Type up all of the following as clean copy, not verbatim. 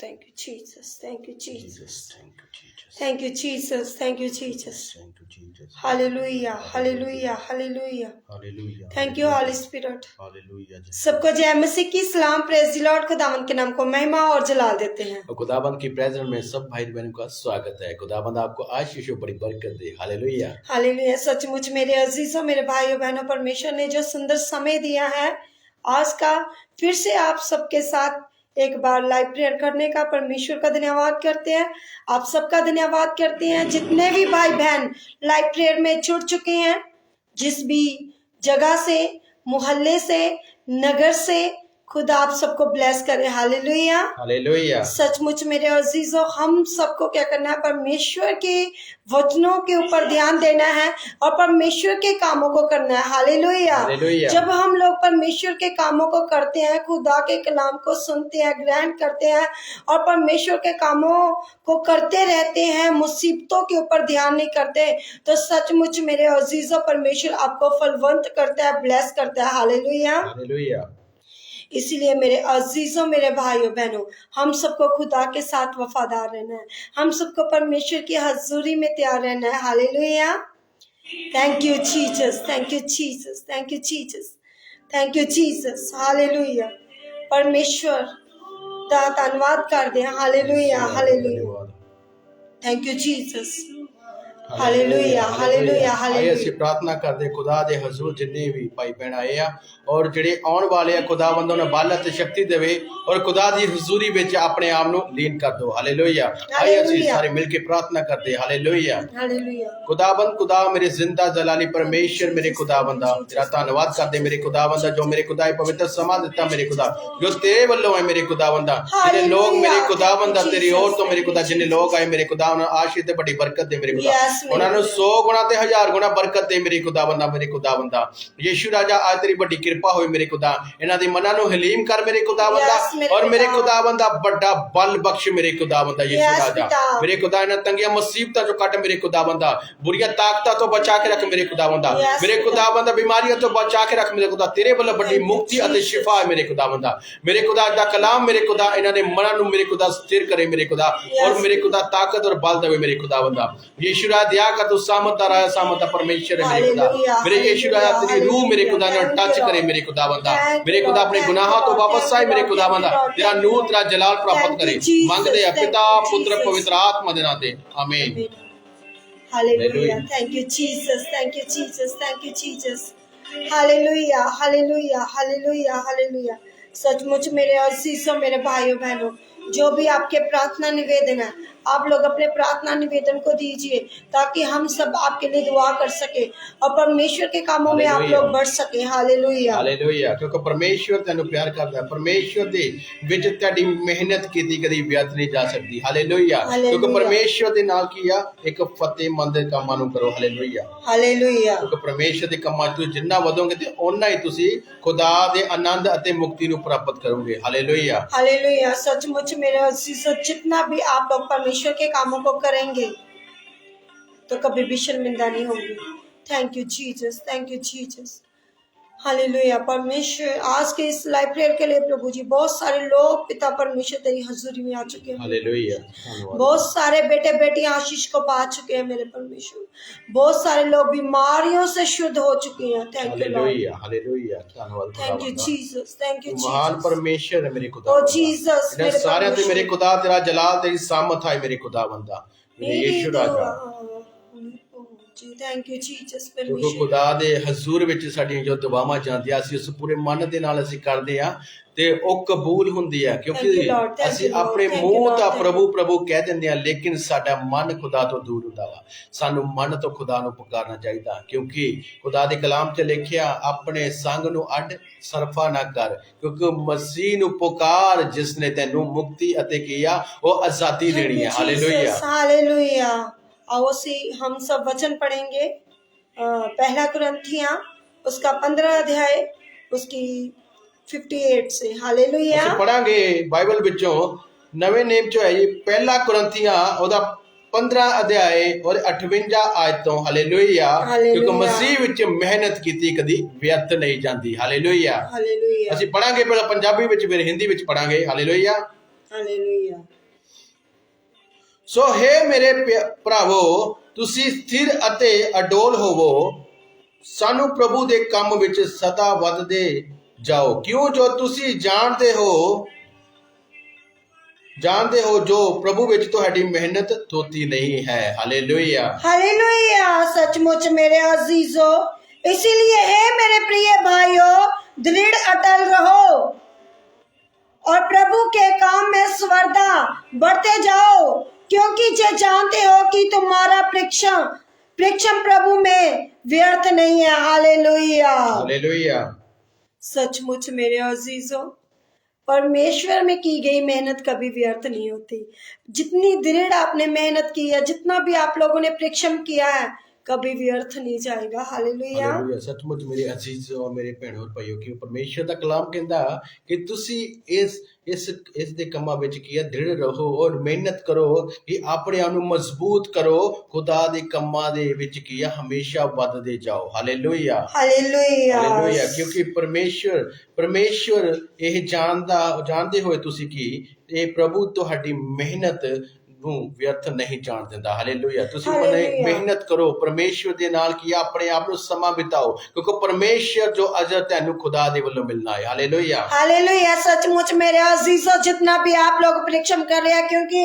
Thank you, Jesus. Thank you, Jesus. Thank you, Jesus. Thank you, Jesus. Thank you, Jesus. Thank you, Jesus. Hallelujah. Hallelujah. Hallelujah. Hallelujah. Thank you, Holy Spirit. Hallelujah. सबको जय मसीह की सलाम। Praise the Lord. खुदावंद के नाम को महिमा और जलाल देते हैं। और खुदाबंद की प्रेजेंस में सब भाई बहनों का स्वागत है। खुदाबंद आपको आशीष और बड़ी बरकत दे। हालेलुया। हालेलुया। सचमुच मेरे अजीजों, मेरे भाइयों बहनों, परमेश्वर ने जो सुंदर समय दिया है आज का, फिर से आप सबके साथ एक बार लाइव प्रेयर करने का परमेश्वर का धन्यवाद करते हैं। आप सबका धन्यवाद करते हैं जितने भी भाई बहन लाइव प्रेयर में जुड़ चुके हैं, जिस भी जगह से, मोहल्ले से, नगर से, खुदा आप सबको ब्लेस करे। हालेलुया। हालेलुया। सचमुच मेरे अजीजों, हम सबको क्या करना है? परमेश्वर के वचनों के ऊपर ध्यान देना है और परमेश्वर के कामों को करना है। हालेलुया। हालेलुया। जब हम लोग परमेश्वर के कामों को करते हैं, खुदा के कलाम को सुनते हैं, ग्रहण करते हैं और परमेश्वर के कामों को करते रहते हैं, मुसीबतों के ऊपर ध्यान नहीं करते, तो सचमुच मेरे अजीजों परमेश्वर आपको फलवंत करता है, ब्लेस करता है। हालेलुया। हालेलुया। इसीलिए मेरे अजीजों, मेरे भाइयों बहनों, हम सबको खुदा के साथ वफादार रहना है। हम सबको परमेश्वर की हजूरी में तैयार रहना है। Hallelujah. Thank you Jesus, thank you Jesus, thank you Jesus, thank you Jesus. Hallelujah. परमेश्वर का धन्यवाद कर दें। Hallelujah, hallelujah. Thank you Jesus. Hallelujah, hallelujah, आइए हालेलुया। ਅਸੀਂ ਪ੍ਰਾਰਥਨਾ ਕਰਦੇ ਖੁਦਾ ਦੇ ਹਜ਼ੂਰ ਜਿੰਨੇ ਵੀ ਭਾਈ ਭੈਣ ਆਏ ਆ ਔਰ ਜਿਹੜੇ ਆਉਣ ਵਾਲੇ ਆ, ਖੁਦਾਵੰਦ ਉਹਨਾਂ ਬਲ ਤੇ ਸ਼ਕਤੀ ਦੇਵੇ ਔਰ ਖੁਦਾ ਦੀ ਹਜ਼ੂਰੀ ਵਿੱਚ ਆਪਣੇ ਆਪ ਨੂੰ ਲੀਨ ਕਰ ਦਿਓ। ਹਾਲੇਲੂਇਆ। ਆइए ਅਸੀਂ ਸਾਰੇ ਮਿਲ ਕੇ ਪ੍ਰਾਰਥਨਾ ਕਰਦੇ। ਹਾਲੇਲੂਇਆ। हालेलुया। खुदाबंद, खुदा मेरे जिंदा जलाली परमेश्वर, मेरे खुदाबंदा तेरा धन्यवाद करते मेरे खुदाबंदा, जो मेरे खुदा पवित्र समा दिता मेरे खुदा, जो तेरे वल्लों है मेरे खुदाबंदा। जिन्हें लोग मेरे खुदाबंदा तेरी ओर तो मेरे खुदा, जिन्हें लोग आए मेरे खुदा उन्हें आशीष ते बड़ी बरकत दे मेरे खुदा, उन्होंने 100 गुना ते 1000 गुना बरकत दे मेरे खुदाबंदा। मेरे खुदाबंदा यीशु राजा, आज तेरी बड़ी कृपा होई मेरे खुदा, इन्हां दी मनां नूं हलीम कर मेरे खुदाबंदा और मेरे खुदाबंदा बड़ा बल बख्श मेरे खुदाबंदा। यीशु राजा मेरे खुदा, इन्हां तंगियां मुसीबतां जो कट मेरे खुदाबंदा, बुरिया ताकतां तो बचा के रख मेरे खुदाबंदा। मेरे खुदाबंदा बीमारियां तो बचा के रख मेरे खुदा, तेरे वाला बड़ी मुक्ति अते शिफा है मेरे खुदाबंदा। मेरे खुदा दा कलाम मेरे खुदा इन्हां दे मनां नूं मेरे खुदा स्थिर करे मेरे खुदा, और मेरे खुदा ताकत और बल देवे मेरे खुदाबंदा। यीशु राजा दया कर, तू सामता रहा, सामता परमेश्वर है मेरे खुदा। मेरे यीशु राजा तेरी रूह मेरे खुदा ने टच करे मेरे खुदाबंदा। मेरे खुदा अपने गुनाहों तो वापस आए मेरे खुदाबंदा, तेरा नूर तेरा जलाल प्राप्त करे। मांगते हैं पिता पुत्र पवित्र आत्मा दे नाम ते, आमीन। Hallelujah. Thank you, Jesus. Thank you, Jesus. Thank you, Jesus. Hallelujah. Hallelujah. Hallelujah. Hallelujah. सचमुच मेरे अजीजों, मेरे भाइयों बहनों, जो भी आपके प्रार्थना निवेदन है, आप लोग अपने प्रार्थना निवेदन को दीजिए ताकि हम सब आपके लिए दुआ कर सके और परमेश्वर के कामों में आप लोग बढ़ सके। हालेलुया। हालेलुया। क्योंकि परमेश्वर तेनू प्यार करता है। परमेश्वर दे विच तेरी मेहनत कीती कदी व्यर्थ नहीं जा सकती। हालेलुया। क्योंकि परमेश्वर दे नाल कीया एक फतेहमंद कामां नू करो। हालेलुया। हालेलुया। क्योंकि परमेश्वर दे कामां च जिन्ना वधोगे ते ओना ही तुसी खुदा दे आनंद अते मुक्ति नू प्राप्त करोगे। हालेलुया। हालेलुया। सचमुच मेरे अजीजों, जितना भी आप लोग परमेश्वर के कामों को करेंगे तो कभी भी शर्मिंदा नहीं होंगे। Thank you Jesus, thank you Jesus. Hallelujah. परमेश्वर आज के इस लाइव प्रेयर के लिए प्रभु जी, बहुत सारे लोग पिता परमेश्वर तेरी हजूरी में आ चुके हैं। हालेलुया। बहुत सारे बेटे बेटियां आशीष को पा चुके हैं मेरे परमेश्वर। बहुत सारे लोग बीमारियों से शुद्ध हो चुके हैं। Thank you Lord. Hallelujah. Hallelujah. धन्यवाद। Thank you Jesus, thank you महान जीसस। परमेश्वर है मेरे खुदा। ओ जीसस मेरे सारे ते मेरे परमेश्वर। खुदा तेरा जलाल तेरी सामत है मेरे खुदाबंदा। मेरे यीशु राजा, थैंक यू जीसस क्योंकि परमेश्वर। खुदा दे हजूर विच साडीਆਂ जो दुआवां ਜਾਂਦੀਆਂ ਅਸੀਂ ਉਸ ਪੂਰੇ ਮਨ ਦੇ ਨਾਲ ਅਸੀਂ ਕਰਦੇ ਆ ਤੇ ਉਹ ਕਬੂਲ ਹੁੰਦੀ ਹੈ। ਕਿਉਂਕਿ ਅਸੀਂ ਆਪਣੇ ਮੂੰਹ ਤਾਂ ਪ੍ਰਭੂ ਪ੍ਰਭੂ ਕਹਿ ਦਿੰਦੇ ਆ, ਲੇਕਿਨ ਸਾਡਾ ਮਨ ਖੁਦਾ ਤੋਂ ਦੂਰ ਹੁੰਦਾ ਵਾ। ਸਾਨੂੰ ਮਨ ਤੋਂ ਖੁਦਾ ਨੂੰ ਪੁਕਾਰਨਾ ਚਾਹੀਦਾ, ਕਿਉਂਕਿ ਖੁਦਾ ਦੇ ਕਲਾਮ 'ਚ ਲਿਖਿਆ, ਆਪਣੇ ਸੰਗ ਨੂੰ ਅੱਡ ਸਰਫਾ ਨਾ ਕਰ, ਕਿਉਂਕਿ ਮਸੀਹ ਨੂੰ ਪੁਕਾਰ ਜਿਸ ਨੇ ਤੈਨੂੰ ਮੁਕਤੀ ਅਤੇ ਕੀਆ ਉਹ ਆਜ਼ਾਦੀ ਦੇਣੀ ਹੈ। ਹਾਲੇਲੂਇਆ। हालेलुया। आओ सी हम सब वचन पढ़ेंगे। पहला कुरिन्थियां उसका 15 अध्याय उसकी 58 से। हालेलुया। ਅਸੀਂ ਪੜਾਂਗੇ ਬਾਈਬਲ ਵਿੱਚੋਂ ਨਵੇਂ ਨੇਮ 'ਚ ਹੈ ਜੀ, ਪਹਿਲਾ ਕੁਰਿन्थियां ਉਹਦਾ 15 ਅਧਿਆਏ ਔਰ 58 ਆਇਤ ਤੋਂ। ਹਾਲੇਲੂਇਆ। ਕਿਉਂਕਿ ਮਸੀਹ ਵਿੱਚ ਮਿਹਨਤ ਕੀਤੀ ਕਦੀ ਵਿਅਰਥ ਨਹੀਂ ਜਾਂਦੀ। ਹਾਲੇਲੂਇਆ। हालेलुया। ਅਸੀਂ ਪੜਾਂਗੇ ਪਹਿਲਾਂ ਪੰਜਾਬੀ ਵਿੱਚ, ਫਿਰ ਹਿੰਦੀ ਵਿੱਚ ਪੜਾਂਗੇ। ਹਾਲੇਲੂਇਆ। हालेलुया। ਸੋ ਹੈ ਮੇਰੇ ਭਰਾਵੋ, ਤੁਸੀਂ ਸਥਿਰ ਅਤੇ ਅਡੋਲ ਹੋਵੋ, ਸਾਨੂੰ ਪ੍ਰਭੂ ਦੇ ਕੰਮ ਵਿੱਚ ਸਦਾ ਵੱਧਦੇ ਜਾਓ, ਕਿਉਂ ਜੋ ਤੁਸੀਂ ਜਾਣਦੇ ਹੋ ਜੋ प्रभु ਵਿੱਚ ਤੁਹਾਡੀ ਮਿਹਨਤ ਥੋਤੀ नहीं है। हालेलुया। हालेलुया। सचमुच मेरे अजीजों, इसीलिए है मेरे प्रिय भाइयों, दृढ़ अटल रहो और प्रभु के काम में स्वर्धा बढ़ते जाओ, क्योंकि जो जानते हो कि तुम्हारा परीक्षण प्रभु में व्यर्थ नहीं है। हालेलुया। हालेलुया। सचमुच मेरे अजीजों, परमेश्वर में की गई मेहनत कभी व्यर्थ नहीं होती। जितनी दृढ़ आपने मेहनत की है, जितना भी आप लोगों ने परिश्रम किया है, कभी व्यर्थ नहीं जाएगा। हालेलुया। हालेलुया। सचमुच मेरे अजीजों, मेरे भैणों और भाइयों, कि परमेश्वर ਦਾ ਕਲਾਮ ਕਹਿੰਦਾ ਕਿ ਤੁਸੀਂ ਇਸ ਦੇ ਕੰਮਾਂ ਵਿੱਚ ਕੀ ਹੈ, ਦ੍ਰਿੜ ਰਹੋ ਔਰ ਮਿਹਨਤ ਕਰੋ ਕਿ ਆਪਣੇ ਆਪ ਨੂੰ ਮਜ਼ਬੂਤ ਕਰੋ, ਖੁਦਾ ਦੇ ਕੰਮਾਂ ਦੇ ਵਿੱਚ ਕੀ ਹੈ, ਹਮੇਸ਼ਾ ਵੱਧਦੇ ਜਾਓ। ਹਾਲੇਲੂਇਆ। हालेलुया। ਹਾਲੇਲੂਇਆ। ਕਿਉਂਕਿ ਪਰਮੇਸ਼ਵਰ ਇਹ ਜਾਣਦੇ ਹੋਏ ਤੁਸੀਂ ਕਿ ਇਹ ਪ੍ਰਭੂ ਤੁਹਾਡੀ ਮਿਹਨਤ ਨੂੰ ਵਿਅਰਥ ਨਹੀਂ ਜਾਣ ਦਿੰਦਾ। ਹਾਲੇਲੂਇਆ। ਤੁਸੀਂ ਮਿਹਨਤ ਕਰੋ, ਪਰਮੇਸ਼ਵਰ ਦੇ ਨਾਲ ਕੀ ਆਪਣੇ ਆਪ ਨੂੰ ਸਮਾਂ ਬਿਤਾਓ, ਕਿਉਂਕਿ ਪਰਮੇਸ਼ਵਰ ਜੋ ਅਜਰ ਤੁਹਾਨੂੰ ਖੁਦਾ ਦੇ ਵੱਲੋਂ ਮਿਲਣਾ है। हालेलुया। हालेलुया। सचमुच मेरे अजीजों, जितना भी आप लोग परिश्रम कर रहे हैं, क्योंकि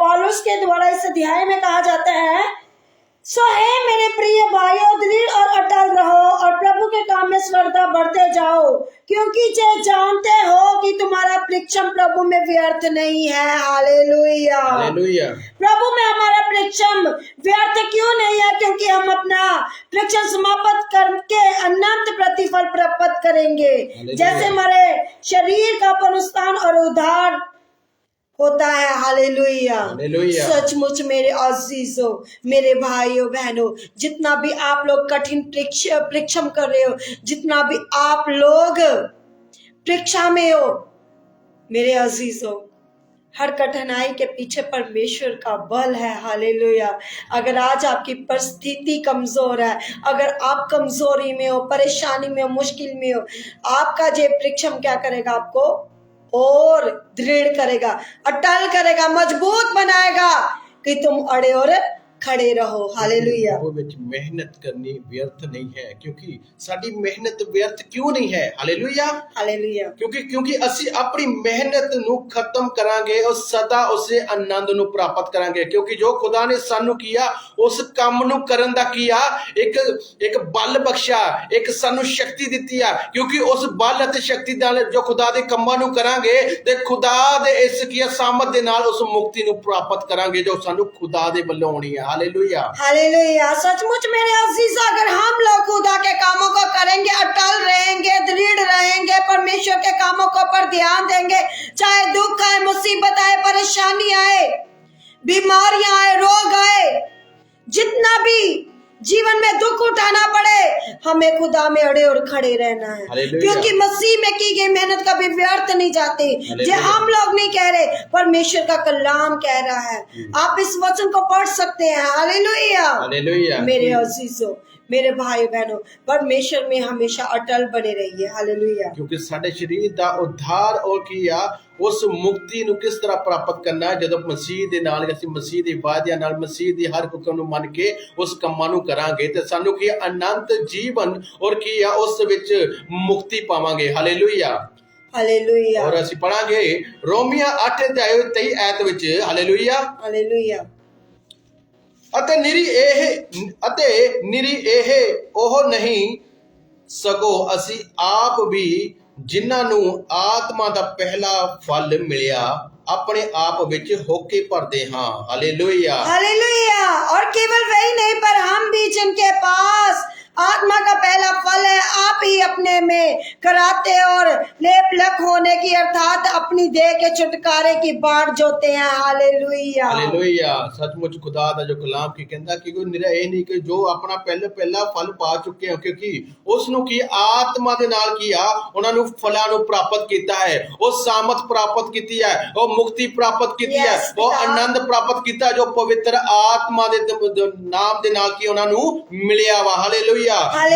पौलुस के द्वारा इस अध्याय में कहा जाता है, सो है मेरे प्रिय भाइयों, दृढ़ और अटल रहो और प्रभु के काम में स्वर्धा बढ़ते जाओ, क्योंकि जो जानते हो कि तुम्हारा परिश्रम प्रभु में व्यर्थ नहीं है। हालेलुया। हालेलुया। प्रभु में हमारा परिश्रम व्यर्थ क्यों नहीं है? क्योंकि हम अपना परिश्रम समाप्त करके अनंत प्रतिफल प्राप्त करेंगे, जैसे हमारे शरीर का पुनरुत्थान और उद्धार होता है। हालेलुया। हालेलुया। सचमुच मेरे अजीजों, मेरे भाइयों बहनों, जितना भी आप लोग कठिन परिश्रम कर रहे हो, जितना भी आप लोग परीक्षा में हो, मेरे अजीजों, हर कठिनाई के पीछे परमेश्वर का बल है। हालेलुया। अगर आज आपकी परिस्थिति कमजोर है, अगर आप कमजोरी में हो, परेशानी में हो, मुश्किल में हो, आपका ये परिश्रम क्या करेगा? आपको और दृढ़ करेगा, अटल करेगा, मजबूत बनाएगा कि तुम अड़े और खड़े रहो। हालेलुया। वो ਵਿੱਚ ਮਿਹਨਤ ਕਰਨੀ ਵਿਅਰਥ ਨਹੀਂ ਹੈ, ਕਿਉਂਕਿ ਸਾਡੀ ਮਿਹਨਤ ਵਿਅਰਥ ਕਿਉਂ ਨਹੀਂ ਹੈ? ਹਾਲੇਲੂਇਆ। हालेलुया। ਕਿਉਂਕਿ ਅਸੀਂ ਆਪਣੀ ਮਿਹਨਤ ਨੂੰ ਖਤਮ ਕਰਾਂਗੇ ਔਰ ਸਦਾ ਉਸੇ ਆਨੰਦ ਨੂੰ ਪ੍ਰਾਪਤ ਕਰਾਂਗੇ, ਕਿਉਂਕਿ ਜੋ ਖੁਦਾ ਨੇ ਸਾਨੂੰ ਕੀਆ ਉਸ ਕੰਮ ਨੂੰ ਕਰਨ ਦਾ ਕੀਆ ਇੱਕ ਬਲ ਬਖਸ਼ਾ, ਇੱਕ ਸਾਨੂੰ ਸ਼ਕਤੀ ਦਿੱਤੀ ਆ, ਕਿਉਂਕਿ ਉਸ ਬਲ ਅਤੇ ਸ਼ਕਤੀ ਨਾਲ ਜੋ ਖੁਦਾ ਦੇ ਕੰਮਾਂ ਨੂੰ ਕਰਾਂਗੇ ਤੇ ਖੁਦਾ ਦੇ ਇਸ ਕੀਆ ਸਾਮਰਥ ਦੇ ਨਾਲ ਉਸ ਮੁਕਤੀ ਨੂੰ ਪ੍ਰਾਪਤ ਕਰਾਂਗੇ ਜੋ ਸਾਨੂੰ ਖੁਦਾ ਦੇ ਵੱਲੋਂ ਆਉਣੀ ਹੈ। हालेलुया। हालेलुया। सचमुच मेरे अजीज, अगर हम लोग खुदा के कामों को करेंगे, अटल रहेंगे, दृढ़ रहेंगे, परमेश्वर के कामों को पर ध्यान देंगे, चाहे दुख आए, मुसीबत आए, परेशानी आए, बीमारियां आए, रोग आए, जितना भी जीवन में दुख उठाना पड़े, हमें खुदा में अड़े और खड़े रहना है, क्योंकि मसीह में की गई मेहनत कभी व्यर्थ नहीं जाती। ये हम लोग नहीं कह रहे, परमेश्वर का कलाम कह रहा है। आप इस वचन को पढ़ सकते हैं। हालेलुया। हालेलुया। मेरे अजीजों, मेरे भाई बहनों, परमेश्वर में हमेशा अटल बने रहिए। हालेलुया। क्योंकि साडे शरीर दा उद्धार और किया उस मुक्ति ਨੂੰ ਕਿਸ ਤਰ੍ਹਾਂ ਪ੍ਰਾਪਤ ਕਰਨਾ ਹੈ? ਜਦੋਂ ਮਸੀਹ ਦੇ ਨਾਲ ਅਸੀਂ ਮਸੀਹ ਦੀ ਵਾਅਦਿਆਂ ਨਾਲ, ਮਸੀਹ ਦੀ ਹਰ ਹੁਕਮ ਨੂੰ ਮੰਨ ਕੇ ਉਸ ਕੰਮਾਂ ਨੂੰ ਕਰਾਂਗੇ ਤੇ ਸਾਨੂੰ ਕੀ ਅਨੰਤ ਜੀਵਨ ਔਰ ਕੀ ਆ ਉਸ ਵਿੱਚ ਮੁਕਤੀ ਪਾਵਾਂਗੇ। ਹਾਲੇਲੂਇਆ। हालेलुया। ਔਰ ਅਸੀਂ ਪੜਾਂਗੇ ਰੋਮੀਆਂ 8:23 ਐਤ ਵਿੱਚ। ਹਾਲੇਲੂਇਆ। हालेलुया। ਅਤੇ ਨਿਰੀ ਇਹ ਉਹ ਨਹੀਂ, ਸਗੋਂ ਅਸੀਂ ਆਪ ਵੀ ਜਿਨ੍ਹਾਂ ਨੂੰ ਆਤਮਾ ਦਾ ਪਹਿਲਾ ਫਲ ਮਿਲਿਆ अपने आप विच होके भरदे हां। हालेलुया। हालेलुया। और केवल वही नहीं, पर हम भी जिनके पास आत्मा का पहला फल है, आप ही अपने में कराते और लेपलक होने की अर्थात अपनी देह के छुटकारे की बाट जोते हैं। हालेलुया। हालेलुया। सचमुच खुदा दा जो कलाम की कहंदा कि कोई निरा ये नहीं कि जो अपना पहला फल पा चुके हो, क्योंकि उस नु की आत्मा दे नाल कीया उन्हां नु फलां नु प्राप्त कीता है, वो सामत प्राप्त कीती है, वो मुक्ति प्राप्त कीती है, वो आनंद प्राप्त कीता जो पवित्र आत्मा दे नाम दे नाल की उन्हां नु मिलिया वा। हालेलुया।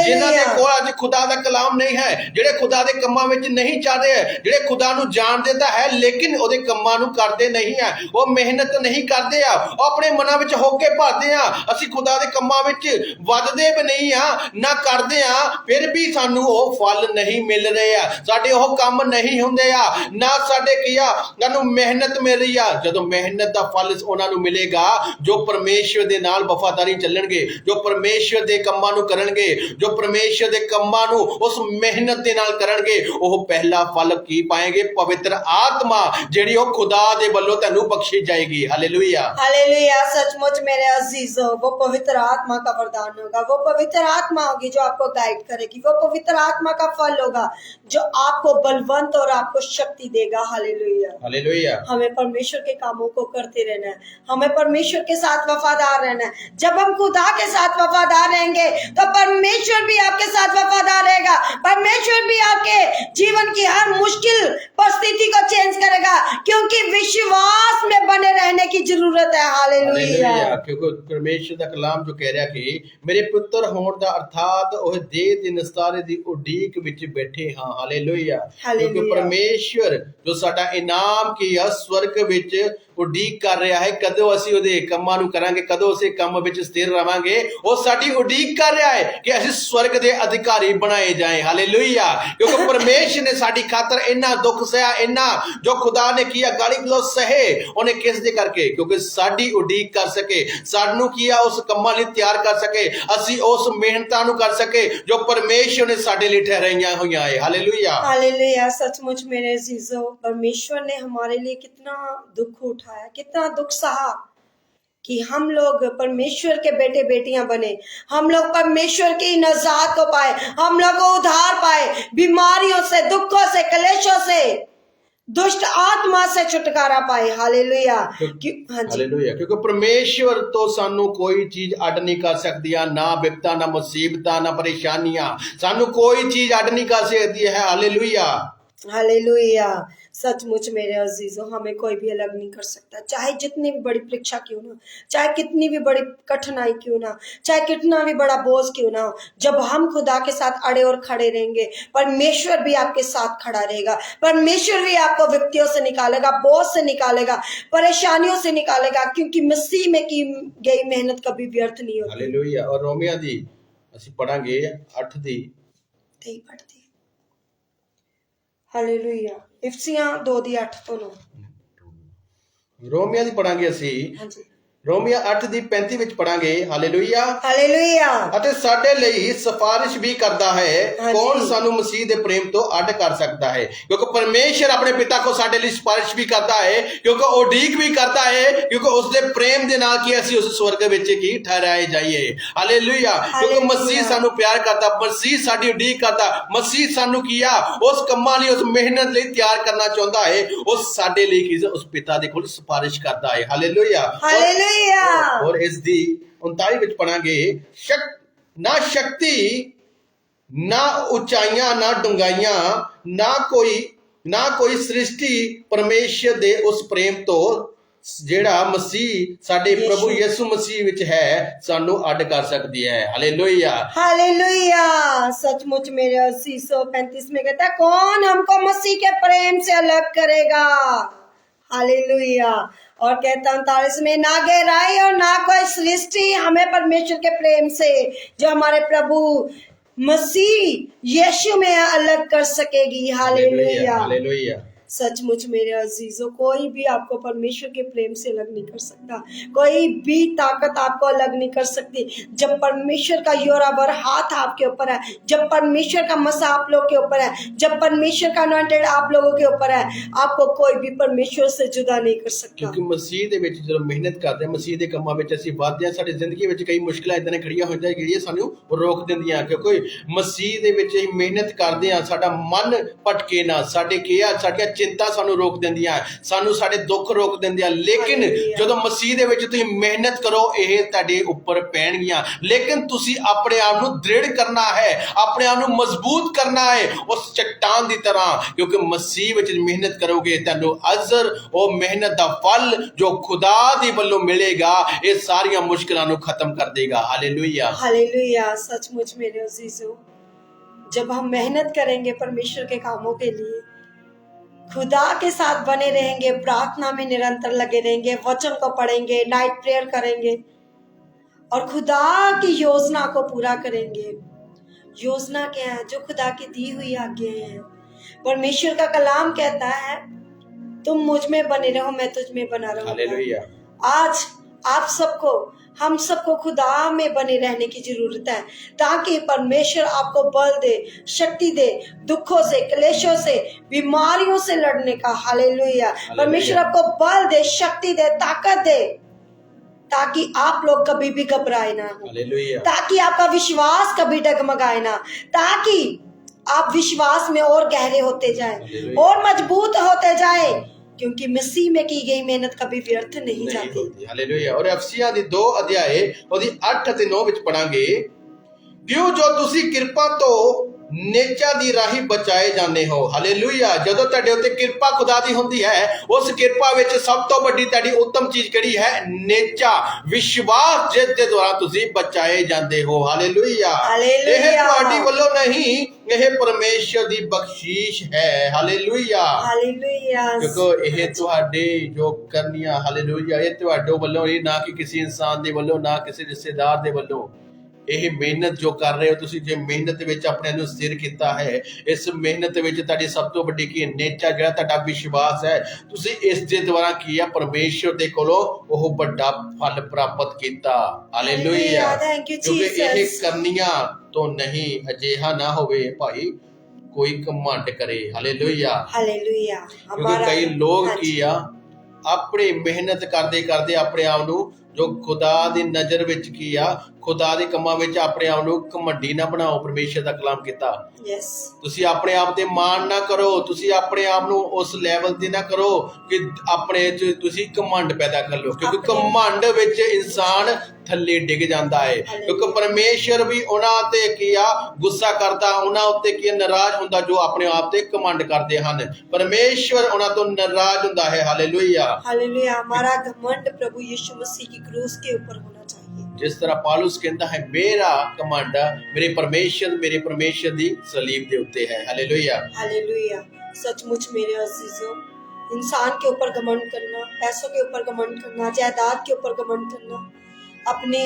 जिन्हां दे कोल अज खुदा दा कलाम नहीं है, जेड़े खुदा दे कम्मां विच नहीं चल रहे, जेड़े ਖੁਦਾ ਨੂੰ ਜਾਣਦੇ ਤਾਂ ਹੈ ਲੇਕਿਨ ਉਹਦੇ ਕੰਮਾਂ ਨੂੰ ਕਰਦੇ ਨਹੀਂ ਆ, ਉਹ ਮਿਹਨਤ ਨਹੀਂ ਕਰਦੇ ਆ, ਉਹ ਆਪਣੇ ਮਨਾਂ ਵਿੱਚ ਹੋਕੇ ਭਰਦੇ ਆ ਅਸੀਂ ਖੁਦਾ ਦੇ ਕੰਮਾਂ ਵਿੱਚ ਵੱਧਦੇ ਵੀ ਨਹੀਂ ਆ ਨਾ ਕਰਦੇ ਆ, ਫਿਰ ਵੀ ਸਾਨੂੰ ਉਹ ਫਲ ਨਹੀਂ ਮਿਲ ਰਹੇ ਆ, ਸਾਡੇ ਉਹ ਕੰਮ ਨਹੀਂ ਹੁੰਦੇ ਆ, ਨਾ ਸਾਡੇ ਕੀ ਆ ਸਾਨੂੰ ਮਿਹਨਤ ਮਿਲ ਰਹੀ ਆ। ਜਦੋਂ ਮਿਹਨਤ ਦਾ ਫਲ ਉਹਨਾਂ ਨੂੰ ਮਿਲੇਗਾ ਜੋ ਪਰਮੇਸ਼ਵਰ ਦੇ ਨਾਲ ਵਫਾਦਾਰੀ ਚੱਲਣਗੇ, ਜੋ ਪਰਮੇਸ਼ਵਰ ਦੇ ਕੰਮਾਂ ਨੂੰ ਕਰਨਗੇ, ਜੋ ਪਰਮੇਸ਼ਵਰ ਦੇ ਕੰਮਾਂ ਨੂੰ ਉਸ ਮਿਹਨਤ ਦੇ ਨਾਲ ਕਰਨਗੇ, ਉਹ ਪਹਿਲਾ ਫਲ ਕੀ ਪਾएंगे? पवित्र आत्मा ਜਿਹੜੀ ਉਹ खुदा ਦੇ ਵੱਲੋਂ ਤੁਹਾਨੂੰ ਬਖਸ਼ੀ जाएगी। Hallelujah hallelujah. सचमुच मेरे अजीजों, वो पवित्र आत्मा का वरदान होगा, वो पवित्र आत्मा होगी जो आपको गाइड करेगी, वो पवित्र आत्मा का फल होगा जो आपको बलवंत और आपको शक्ति देगा। Hallelujah hallelujah. हमें परमेश्वर के कामों को करते रहना है, हमें परमेश्वर के साथ वफादार रहना है। जब हम खुदा के साथ वफादार रहेंगे तो परमेश्वर भी आपके साथ वफादार रहेगा, परमेश्वर भी आपके जीवन की हर मुश्किल परिस्थिति को चेंज करेगा, क्योंकि विश्वास में बने रहने की जरूरत है। हालेलुया। क्योंकि परमेश्वर ਦਾ ਕਲਾਮ ਜੋ ਕਹਿ ਰਿਹਾ ਕਿ ਮੇਰੇ ਪੁੱਤਰ ਹੋਣ ਦਾ ਅਰਥਾਤ ਉਹ ਦੇਹ ਦੇ ਨਿਸਤਾਰੇ ਦੀ ਉਡੀਕ ਵਿੱਚ ਬੈਠੇ ਹਾਂ। ਹਾਲੇਲੂਇਆ। ਕਿਉਂਕਿ ਪਰਮੇਸ਼ਵਰ ਜੋ ਸਾਡਾ ਇਨਾਮ ਕੀ ਆ ਸਵਰਗ ਵਿੱਚ ਉਡੀਕ ਕਰ ਰਿਹਾ ਹੈ, ਕਦੋਂ ਅਸੀਂ ਉਹਦੇ ਕੰਮਾਂ ਨੂੰ ਕਰਾਂਗੇ, ਕਦੋਂ ਉਸੇ ਕੰਮ ਵਿੱਚ ਸਥਿਰ ਰਵਾਂਗੇ, ਉਹ ਸਾਡੀ ਉਡੀਕ ਕਰ ਰਿਹਾ ਹੈ ਕਿ ਅਸੀਂ ਸਵਰਗ ਦੇ ਅਧਿਕਾਰੀ ਬਣਾਏ ਜਾਏ। ਹਾਲੇਲੂਇਆ। ਕਿਉਂਕਿ ਪਰਮੇਸ਼ਰ ਨੇ ਸਾਡੀ ਖਾਤਰ ਇੰਨਾ ਦੁੱਖ ਸਹਿਆ, ਇੰਨਾ ਜੋ ਖੁਦਾ ਨੇ ਕੀਆ ਗਾਲੀ ਗਲੋਚ ਸਹੇ, ਉਹਨੇ ਕਿਸ ਦੇ ਕਰਕੇ? ਕਿਉਂਕਿ ਸਾਡੀ ਉਡੀਕ ਕਰ ਸਕੇ, ਸਾਨੂੰ ਕੀਆ ਉਸ ਕੰਮਾਂ ਲਈ ਤਿਆਰ ਕਰ ਸਕੇ, ਅਸੀਂ ਉਸ ਮਿਹਨਤਾਂ ਨੂੰ ਕਰ ਸਕੇ ਜੋ ਪਰਮੇਸ਼ਰ ਨੇ ਸਾਡੇ ਲਈ ਠਹਿਰਾਈਆਂ ਹੋਈਆਂ ਹੈ। Hallelujah hallelujah. सचमुच मेरे अजीजों, परमेश्वर ने हमारे लिए कितना दुख उठाया, कितना दुख सहा कि हम लोग परमेश्वर के बेटे बेटियां बने, हम लोग परमेश्वर की नजात को पाए, हम लोग को उद्धार पाए, बीमारियों से, दुखों से, कलेशों से, दुष्ट आत्मा से छुटकारा पाए। हालेलुया। हाँ जी। हालेलुया। क्योंकि परमेश्वर तो सानू कोई चीज अड नहीं कर सकती, ना विपता, ना मुसीबत, ना परेशानियां, सानू कोई चीज अड नहीं कर सकती है। हालेलुया। हालेलुया। सचमुच मेरे अजीजों, हमें कोई भी अलग नहीं कर सकता, चाहे जितनी भी बड़ी परीक्षा क्यों ना, चाहे कितनी भी बड़ी कठिनाई क्यों ना, चाहे कितना भी बड़ा बोझ क्यों ना हो, जब हम खुदा के साथ अड़े और खड़े रहेंगे, परमेश्वर भी आपके साथ खड़ा रहेगा, परमेश्वर भी आपको विपत्तियों से निकालेगा, बोझ से निकालेगा, परेशानियों से निकालेगा, क्योंकि मसीह में की गई मेहनत कभी व्यर्थ नहीं होती। हालेलुया। और रोमिया दी ਅਸੀਂ ਪੜਾਂਗੇ 8 ਦੀ ਤੇ ਪੜਦੀ। हालेलुया। इफसियां 2:8 ਤੋਂ 9। ਰੋਮੀਆ ਦੀ ਪੜਾਂਗੇ ਅਸੀਂ। ਹਾਂਜੀ। ਰੋਮੀਆ 8 ਦੀ 35 ਵਿੱਚ ਪੜਾਂਗੇ। ਹਾਲੇਲੂਇਆ। ਹਾਲੇਲੂਇਆ। ਅਤੇ ਸਾਡੇ ਲਈ ਸਿਫਾਰਿਸ਼ ਵੀ ਕਰਦਾ ਹੈ, ਕੌਣ ਸਾਨੂੰ ਮਸੀਹ ਦੇ ਪ੍ਰੇਮ ਤੋਂ ਅੱਡ ਕਰ ਸਕਦਾ ਹੈ? ਕਿਉਂਕਿ ਪਰਮੇਸ਼ਰ ਆਪਣੇ ਪਿਤਾ ਕੋ ਸਾਡੇ ਲਈ ਸਿਫਾਰਿਸ਼ ਵੀ ਕਰਦਾ ਹੈ, ਕਿਉਂਕਿ ਉਹ ਉਡੀਕ ਵੀ ਕਰਦਾ ਹੈ, ਕਿਉਂਕਿ ਉਸ ਦੇ ਪ੍ਰੇਮ ਦੇ ਨਾਲ ਕੀ ਅਸੀਂ ਉਸ ਸਵਰਗ ਵਿੱਚ ਕੀ ਠਹਿਰਾਏ ਜਾਈਏ। ਹਾਲੇਲੂਇਆ। ਕਿਉਂਕਿ ਮਸੀਹ ਸਾਨੂੰ ਪਿਆਰ ਕਰਦਾ, ਮਸੀਹ ਸਾਡੀ ਉਡੀਕ ਕਰਦਾ, ਮਸੀਹ ਸਾਨੂੰ ਕੀ ਆ ਉਸ ਕੰਮਾਂ ਲਈ, ਉਸ ਮਿਹਨਤ ਲਈ ਤਿਆਰ ਕਰਨਾ ਚਾਹੁੰਦਾ ਹੈ, ਉਹ ਸਾਡੇ ਲਈ ਕੀ ਉਸ ਪਿਤਾ ਦੇ ਕੋਲ ਸਿਫਾਰਿਸ਼ ਕਰਦਾ ਹੈ। ਹਾਲੇਲੂਇਆ। और इस दी 39 ਵਿੱਚ ਪੜਾਂਗੇ, ਨਾ ਸ਼ਕਤੀ, ਨਾ ਉਚਾਈਆਂ, ਨਾ ਡੂੰਘਾਈਆਂ, ਨਾ ਕੋਈ ਸ੍ਰਿਸ਼ਟੀ ਪਰਮੇਸ਼ਰ ਦੇ ਉਸ ਪ੍ਰੇਮ ਤੋਂ ਜਿਹੜਾ ਮਸੀਹ ਸਾਡੇ ਪ੍ਰਭੂ ਯਿਸੂ ਮਸੀਹ ਵਿੱਚ ਹੈ ਸਾਨੂੰ ਅੱਡ ਕਰ ਸਕਦੀ ਹੈ। हालेलुया। हालेलुया। सचमुच मेरे अजीजों, 35 में कहता है, कौन हमको मसीह के प्रेम से अलग करेगा? हालेलुया। और कहता 39 में, ना गहराई और ना कोई सृष्टि हमें परमेश्वर के प्रेम से जो हमारे प्रभु मसीह यीशु में अलग कर सकेगी। हालेलुया। हालेलुया। सचमुच मेरे अजीजों, कोई भी आपको परमेश्वर के प्रेम से अलग नहीं कर सकता, कोई भी ताकत आपको अलग नहीं कर सकती। जब परमेश्वर का योरावर हाथ आपके ऊपर है, जब परमेश्वर का मसा आप लोग के ऊपर है, जब परमेश्वर का अनॉइंटेड आप लोगों के ऊपर है, आपको कोई भी परमेश्वर से जुदा नहीं कर सकता। क्योंकि मसीह ਦੇ ਵਿੱਚ ਜਦੋਂ ਮਿਹਨਤ ਕਰਦੇ ਹਾਂ, ਮਸੀਹ ਦੇ ਕੰਮਾਂ ਵਿੱਚ ਅਸੀਂ ਵੱਧਦੇ ਹਾਂ, ਸਾਡੀ ਜ਼ਿੰਦਗੀ ਵਿੱਚ ਕਈ ਮੁਸ਼ਕਲਾਂ ਇਦਾਂ ਖੜੀਆਂ ਹੋ ਜਾਂਦੀਆਂ ਜਿਹੜੀਆਂ ਸਾਨੂੰ ਰੋਕ ਦਿੰਦੀਆਂ, ਕਿਉਂਕਿ ਮਸੀਹ ਦੇ ਵਿੱਚ ਅਸੀਂ ਮਿਹਨਤ ਕਰਦੇ ਹਾਂ, ਸਾਡਾ ਮਨ ਭਟਕੇ ਨਾ, ਸਾਡੇ ਕੀ ਆ ਸਾਡੀਆਂ चिंता सानू रोक देंदियां, सानू साडे दुख रोक देंदियां। लेकिन जदों मसीह दे विच तुसीं मेहनत करो, इह तुहाडे उपर पैणगियां, लेकिन तुसीं अपने आप नूं दृढ़ करना है, अपने आप नूं मजबूत करना है उस चट्टान दी तरह, क्योंकि मसीह विच मेहनत करोगे तुहानूं अजर ओ मेहनत दा फल जो खुदा दी वल्लों मिलेगा, ये सारियां मुश्किलां नूं खत्म कर देगा। हालेलुया। हालेलुया। सचमुच मेरे अजीजों, जब हम मेहनत करेंगे परमेश्वर के कामों के लिए, खुदा के साथ बने रहेंगे, प्रार्थना में निरंतर लगे रहेंगे, वचन को पढ़ेंगे, नाइट प्रेयर करेंगे और खुदा की योजना को पूरा करेंगे। योजना क्या है? जो खुदा की दी हुई आज्ञाएं हैं। परमेश्वर का कलाम कहता है तुम मुझ में बने रहो, मैं तुझ में बना रहूंगा। हालेलुया। आज आप सबको, हम सबको खुदा में बने रहने की जरूरत है ताकि परमेश्वर आपको बल दे, शक्ति दे, दुखों से, क्लेशों से, बीमारियों से लड़ने का। हालेलुया। परमेश्वर आपको बल दे, शक्ति दे, ताकत दे, ताकि आप लोग कभी भी घबराए ना हो, हालेलुया। ताकि आपका विश्वास कभी डगमगाए ना, ताकि आप विश्वास में और गहरे होते जाएं और मजबूत होते जाएं, क्योंकि मसीह में की गई मेहनत कभी व्यर्थ नहीं जाती। हालेलुया। और एफसीਆਂ ਦੀ 2 ਅਧਿਆਏ ਉਹਦੀ 8 ਅਤੇ 9 ਵਿੱਚ ਪੜਾਂਗੇ, ਕਿਉਂ ਜੋ ਤੁਸੀਂ ਕਿਰਪਾ ਤੋਂ ਨੇਚਾ ਦੀ ਰਾਹੀਂ ਬਚਾਏ ਜਾਂਦੇ ਹੋ। ਹਾਲੇਲੂਇਆ। ਜਦੋਂ ਤੁਹਾਡੇ ਉੱਤੇ ਕਿਰਪਾ ਖੁਦਾ ਦੀ ਹੁੰਦੀ ਹੈ, ਉਸ ਕਿਰਪਾ ਵਿੱਚ ਸਭ ਤੋਂ ਵੱਡੀ ਤੁਹਾਡੀ ਉੱਤਮ ਚੀਜ਼ ਕਿਹੜੀ ਹੈ? ਨੇਚਾ, ਵਿਸ਼ਵਾਸ, ਜਿਸ ਦੇ ਦੁਆਰਾ ਤੁਸੀਂ ਬਚਾਏ ਜਾਂਦੇ ਹੋ। ਹਾਲੇਲੂਇਆ। ਇਹ ਤੁਹਾਡੀ ਵੱਲੋਂ ਨਹੀਂ, ਇਹ ਪਰਮੇਸ਼ਰ ਦੀ ਬਖਸ਼ੀਸ਼ ਹੈ। ਹਾਲੇਲੂਇਆ। ਹਾਲੇਲੂਇਆ। ਕਿਉਂਕਿ ਇਹ ਤੁਹਾਡੇ ਜੋ ਕਰਨੀਆਂ, ਹਾਲੇਲੂਇਆ, ਇਹ ਤੁਹਾਡੇ ਵੱਲੋਂ, ਇਹ ਨਾ ਕਿ ਕਿਸੇ ਇਨਸਾਨ ਦੇ ਵੱਲੋਂ, ਨਾ ਕਿਸੇ ਰਿਸ਼ਤੇਦਾਰ ਦੇ ਵੱਲੋਂ। ਇਹ ਮਿਹਨਤ ਜੋ ਕਰ ਰਹੇ ਹੋ ਤੁਸੀਂ, ਜੇ ਮਿਹਨਤ ਵਿੱਚ ਆਪਣੇ ਨੂੰ ਸਥਿਰ ਕੀਤਾ ਹੈ, ਇਸ ਮਿਹਨਤ ਵਿੱਚ ਤੁਹਾਡੀ ਸਭ ਤੋਂ ਵੱਡੀ ਕੀ ਨੇਚਾ, ਜਿਹੜਾ ਤੁਹਾਡਾ ਵਿਸ਼ਵਾਸ ਹੈ, ਤੁਸੀਂ ਇਸ ਦੇ ਦੁਆਰਾ ਕੀ ਆ? ਪਰਮੇਸ਼ਰ ਦੇ ਕੋਲੋਂ ਉਹ ਵੱਡਾ ਫਲ ਪ੍ਰਾਪਤ ਕੀਤਾ। ਹਾਲੇਲੂਇਆ। ਕਿਉਂਕਿ ਇਹ ਕਰਨੀਆਂ ਤੋਂ ਨਹੀਂ, ਅਜਿਹਾ ਨਾ ਹੋਵੇ ਭਾਈ ਕੋਈ ਘਮੰਡ ਕਰੇ। ਹਾਲੇਲੂਇਆ। ਹਾਲੇਲੂਇਆ। ਕਿਉਂਕਿ ਕਈ ਲੋਕ ਕੀ ਆ, ਆਪਣੀ ਮਿਹਨਤ ਕਰਦੇ ਕਰਦੇ ਆਪਣੇ ਆਪ ਨੂੰ, ਜੋ ਖੁਦਾ ਦੀ ਨਜ਼ਰ ਵਿੱਚ ਕੀ ਆ, ਖੁਦਾ ਦੇ ਕੰਮਾਂ ਵਿੱਚ ਆਪਣੇ ਆਪ ਨੂੰ ਘਮੰਡੀ ਨਾ ਬਣਾਓ। ਪਰਮੇਸ਼ਰ ਦਾ ਕਲਾਮ ਕੀਤਾ, ਤੁਸੀਂ ਆਪਣੇ ਆਪ ਤੇ ਮਾਣ ਨਾ ਕਰੋ, ਤੁਸੀਂ ਆਪਣੇ ਆਪ ਨੂੰ ਉਸ ਲੈਵਲ ਤੇ ਨਾ ਕਰੋ ਕਿ ਆਪਣੇ ਚ ਤੁਸੀਂ ਘਮੰਡ ਪੈਦਾ ਕਰ ਲਓ, ਕਿਉਂਕਿ ਘਮੰਡ ਵਿੱਚ ਇਨਸਾਨ ਥੱਲੇ ਡਿੱਗ ਜਾਂਦਾ ਹੈ। ਕਿਉਂਕਿ ਪਰਮੇਸ਼ਰ ਵੀ ਉਹਨਾਂ ਤੇ ਕੀ ਆ, ਗੁੱਸਾ ਕਰਦਾ, ਉਹਨਾਂ ਉੱਤੇ ਕੀ ਨਾਰਾਜ਼ ਹੁੰਦਾ ਜੋ ਆਪਣੇ ਆਪ ਤੇ ਘਮੰਡ ਕਰਦੇ ਹਨ। ਪਰਮੇਸ਼ਰ ਉਹਨਾਂ ਤੋਂ ਨਾਰਾਜ਼ ਹੁੰਦਾ ਹੈ। ਹਾਲੇਲੂਇਆ। हालेलुया। हमारा घमंड प्रभु यीशु मसीह की क्रूस के ऊपर होना चाहिए। जिस तरह पौलुस कहता है, मेरा घमंड मेरे परमेश्वर दी सलीब दे उत्ते है। हालेलुया। हालेलुया। सचमुच मेरे अजीजों, इंसान के ऊपर घमंड करना, पैसों के ऊपर घमंड करना, जायदाद के ऊपर घमंड करना, अपने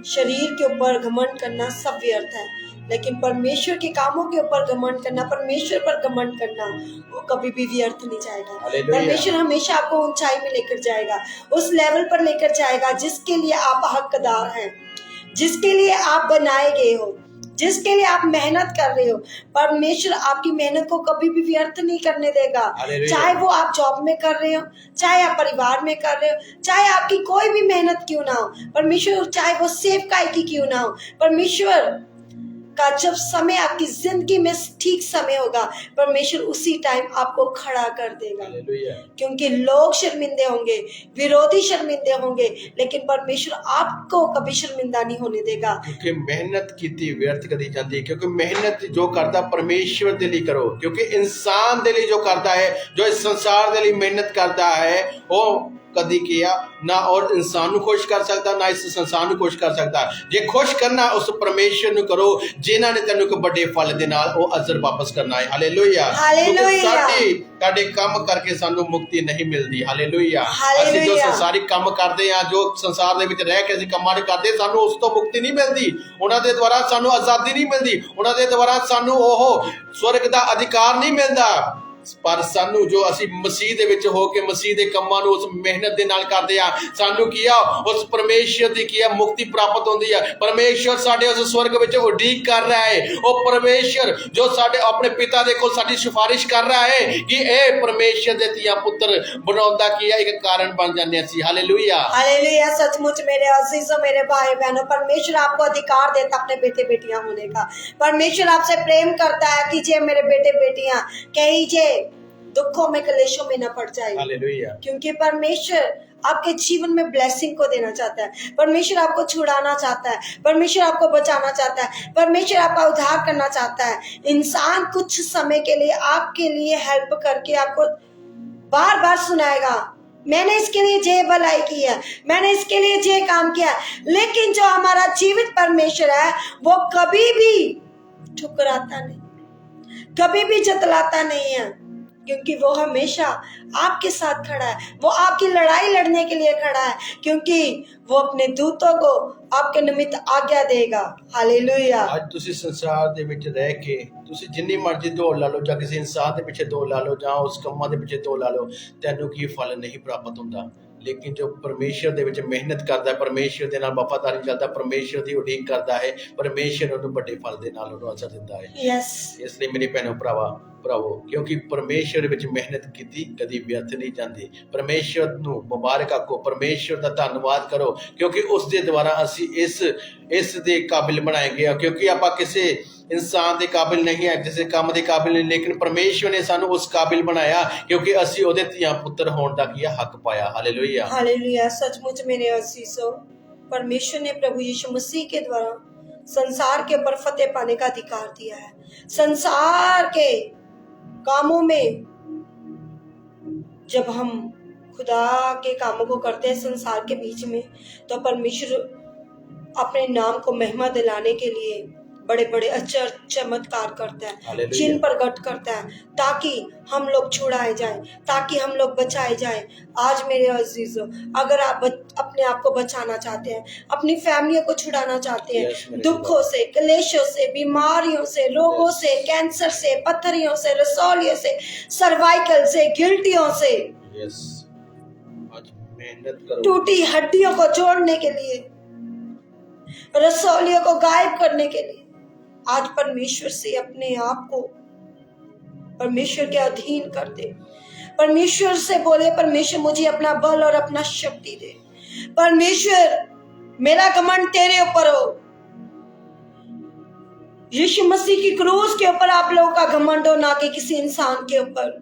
शरीर के ऊपर घमंड करना सब व्यर्थ है। लेकिन परमेश्वर के कामों के ऊपर घमंड करना, परमेश्वर पर घमंड करना, वो कभी भी व्यर्थ नहीं जाएगा। परमेश्वर हमेशा आपको ऊंचाई में लेकर जाएगा, उस लेवल पर लेकर जाएगा जिसके लिए आप हकदार हैं, जिसके लिए आप बनाए गए हो, जिसके लिए आप मेहनत कर रहे हो। परमेश्वर आपकी मेहनत को कभी भी व्यर्थ नहीं करने देगा। चाहे वो आप जॉब में कर रहे हो, चाहे आप परिवार में कर रहे हो, चाहे आपकी कोई भी मेहनत क्यों ना हो, परमेश्वर, चाहे वो सेवकाई की क्यों ना हो, परमेश्वर का जब समय आपकी जिंदगी में ठीक समय होगा, परमेश्वर उसी टाइम आपको खड़ा कर देगा। क्योंकि लोग शर्मिंदे होंगे, विरोधी शर्मिंदे होंगे, लेकिन परमेश्वर आपको कभी शर्मिंदा नहीं होने देगा। क्योंकि मेहनत की व्यर्थ कदी जाती है। क्योंकि मेहनत जो करता परमेश्वर के लिए करो, क्योंकि इंसान के लिए जो करता है, जो इस संसार के लिए मेहनत करता है, वो कदी किया ना और इंसान को खुश कर सकता, ना इस संसार को खुश कर सकता। जे खुश करना उस परमेश्वर को करो जिन्हां ने तेनू एक बड़े फल दे नाल ओ अजर वापस करना है। हालेलुया। साडे काम करके सानू मुक्ति नहीं मिलती। हालेलुया। असि जो संसारिक काम करते हैं, जो संसार दे विच रह के असि कमां करते, सानू उस तो मुक्ति नहीं मिलती, उन्हां दे द्वारा सानू आजादी नहीं मिलती, उन्हां दे द्वारा सानू ओह स्वर्ग दा अधिकार नहीं मिलता। पर सानू जो असी मसीह दे विच हो के मसीह दे कम्मां नू उस मेहनत दे नाल करदे आ, सानू किया उस परमेश्वर दी किया मुक्ति प्राप्त होंदी है। परमेश्वर साडे उस स्वर्ग विच उडीक कर रहा है। ओ परमेश्वर जो साडे अपने पिता दे कोल साडी सिफारिश कर रहा है कि ए परमेश्वर दे तिया पुत्र बनाउंदा किया एक कारण बन जांदे सी। हालेलुया। हालेलुया। सचमुच मेरे अजीजों, मेरे भाई बहनों, परमेश्वर आपको अधिकार देता अपने बेटे बेटियां होने का। परमेश्वर आपसे प्रेम करता है कि जे मेरे बेटे बेटियां कहीं जे दुखों में, कलेशों में न पड़ जाए। हालेलुया। क्योंकि परमेश्वर आपके जीवन में ब्लेसिंग को देना चाहता है, परमेश्वर आपको छुड़ाना चाहता है, परमेश्वर आपको बचाना चाहता है, परमेश्वर आपका उद्धार करना चाहता है। इंसान कुछ समय के लिए आपके लिए हेल्प करके आपको बार बार सुनाएगा, मैंने इसके लिए जे भलाई की है, मैंने इसके लिए जे काम किया है, लेकिन जो हमारा जीवित परमेश्वर है वो कभी भी ठुकराता नहीं, कभी भी जतलाता नहीं है। क्योंकि वो हमेशा आपके साथ खड़ा है, वो आपकी लड़ाई लड़ने के लिए खड़ा है, क्योंकि वो अपने दूतों को आपके निमित्त आज्ञा देगा। हालेलुया। ਅੱਜ ਤੁਸੀਂ ਸੰਸਾਰ ਦੇ ਵਿੱਚ ਰਹਿ ਕੇ ਤੁਸੀਂ ਜਿੰਨੀ ਮਰਜ਼ੀ ਦੌੜ ਲਾ ਲਓ ਜਾਂ ਕਿਸੇ ਇਨਸਾਨ ਦੇ ਪਿੱਛੇ ਦੌੜ ਲਾ ਲਓ ਜਾਂ ਉਸ ਕੰਮਾਂ ਦੇ ਪਿੱਛੇ ਦੌੜ ਲਾ ਲਓ, ਤੈਨੂੰ ਕੀ ਫਲ ਨਹੀਂ ਪ੍ਰਾਪਤ ਹੁੰਦਾ। ਲੇਕਿਨ ਜੋ ਪਰਮੇਸ਼ਰ ਦੇ ਵਿੱਚ ਮਿਹਨਤ ਕਰਦਾ, ਪਰਮੇਸ਼ਰ ਦੇ ਨਾਲ ਵਫਾਦਾਰੀ ਚੱਲਦਾ, ਪਰਮੇਸ਼ਰ ਦੀ ਉਡੀਕ ਕਰਦਾ ਹੈ, ਪਰਮੇਸ਼ਰ ਉਹਨੂੰ ਵੱਡੇ ਫਲ ਦੇ ਨਾਲ ਉਹਨੂੰ ਅਸਰ ਦਿੰਦਾ ਹੈ। यस, ਇਸ ਲਈ ਮੇਰੇ ਭੈਣੋ ਭਰਾਵੋ, ਕਿਉਂਕਿ ਪਰਮੇਸ਼ਰ ਵਿੱਚ ਮਿਹਨਤ ਕੀਤੀ ਕਦੀ ਵਿਅਰਥ ਨਹੀਂ ਜਾਂਦੀ। ਪਰਮੇਸ਼ਰ ਨੂੰ ਮੁਬਾਰਕ ਆਖੋ, ਪਰਮੇਸ਼ਰ ਦਾ ਧੰਨਵਾਦ ਕਰੋ, ਕਿਉਂਕਿ ਉਸ ਦੇ ਦੁਆਰਾ ਅਸੀਂ ਇਸ ਦੇ ਕਾਬਿਲ ਬਣਾਏ ਗਏ ਹਾਂ। ਕਿਉਂਕਿ ਆਪਾਂ ਕਿਸੇ ਇਨਸਾਨ ਦੇ ਕਾਬਿਲ ਨਹੀਂ ਹੈ, ਕਿਸੇ ਕੰਮ ਦੇ ਕਾਬਿਲ ਨਹੀਂ, ਲੇਕਿਨ ਪਰਮੇਸ਼ਰ ਨੇ ਸਾਨੂੰ ਉਸ ਕਾਬਿਲ ਬਣਾਇਆ ਕਿਉਂਕਿ ਅਸੀਂ ਉਹਦੇ ਧੀਆਂ ਪੁੱਤਰ ਹੋਣ ਦਾ ਕੀ ਹੱਕ ਪਾਇਆ। हालेलुया। हालेलुया। सचमुच मेरे अजीजों, परमेश्वर ने प्रभु यीशु मसीह के द्वारा संसार के ऊपर फतेह पाने का अधिकार दिया है। संसार के कामों में जब हम खुदा के कामों को करते हैं संसार के बीच में, तो परमेश्वर अपने नाम को महिमा दिलाने के लिए बड़े बड़े अचर चमत्कार करता है, हालेलुया। चिन्ह प्रकट करता है, ताकि हम लोग छुड़ाए जाएं, ताकि हम लोग बचाए जाएं। आज मेरे अजीजों, अगर आप अपने आप को बचाना चाहते हैं, अपनी फैमिली को छुड़ाना चाहते हैं, Yes, मेरे दुखों से, क्लेशों से, बीमारियों से, रोगों से, कैंसर से, पत्थरियों से, रसौलियों से, सर्वाइकल से, गिल्टियों से, यस, आज मेहनत करो। टूटी हड्डियों को जोड़ने के लिए, रसौलियों को गायब करने के लिए, आज परमेश्वर से अपने आप को परमेश्वर के अधीन कर दे। परमेश्वर से बोले, परमेश्वर मुझे अपना बल और अपना शक्ति दे। परमेश्वर मेरा घमंड तेरे ऊपर हो। यीशु मसीह की क्रूस के ऊपर आप लोगों का घमंड हो, ना कि किसी इंसान के ऊपर।